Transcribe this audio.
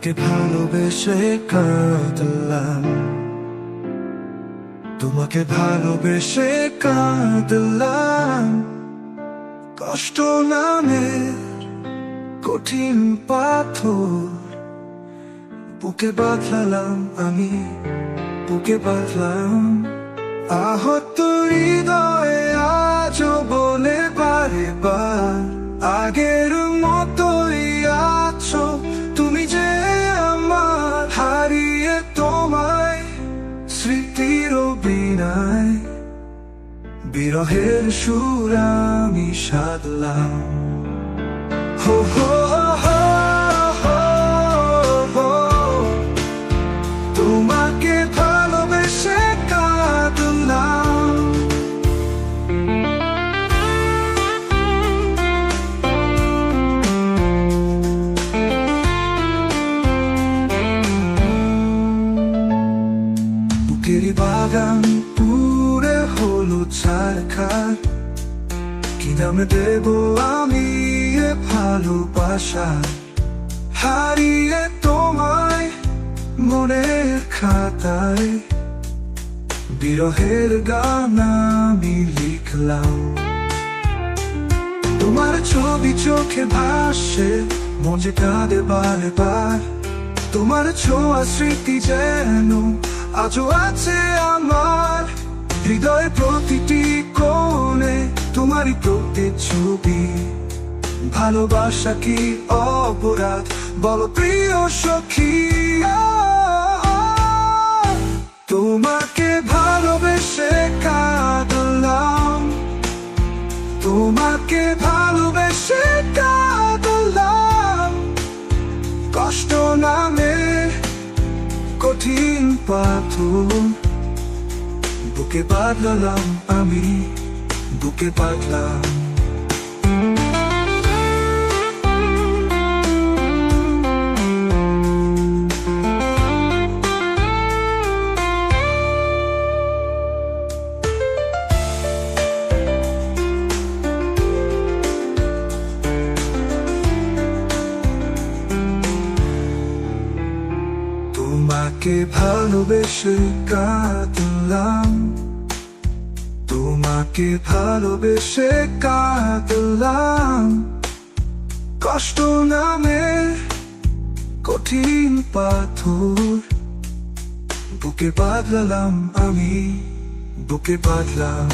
তোমাকে ভালোবেসে কাঁদলাম, তোমাকে ভালোবেসে কাঁদলাম। কষ্ট নামের কঠিন পাথর বুকে বাঁধলাম, আমি বুকে বাঁধলাম। আহত হৃদয়ে আজও বলে বারে বার, আগের মতোই আছো তুমি যে আমার। হারিয়ে তোমায় স্মৃতির বিনায়, বিরহের সুর আমি সাধলাম। হো হো হো হো হো, তোমাকে ভালোবেসে কাঁদলাম। বুকের বাগান পুরে হলো ছারখার, কি দামে দেব আমি এ ভালোবাসা। হারিয়ে তোমায় মনের খাতায়, বিরহের গান আমি লিখলাম। তোমার ছবি চোখে ভাসে, মন যে কাঁদে বারে বার। তোমার ছোঁয়া স্মৃতি যেন আজও আছে আমার হৃদয়ে, প্রতিটি কোণে তোমারই প্রতিচ্ছবি। ভালোবাসা কি অপরাধ বলো প্রিয় সখী? তোমাকে ভালোবেসে কাঁদলাম, তোমাকে ভালোবেসে কাঁদলাম। কষ্ট নামে কঠিন পাথর বুকে বাঁধলাম, আমি বুকে বাঁধলাম। তোমাকে ভালোবেসে কাঁদলাম, তোমাকে ভালোবেসে কাঁদলাম। কষ্ট নামের কঠিন পাথর বুকে বাঁধলাম, আমি বুকে বাঁধলাম।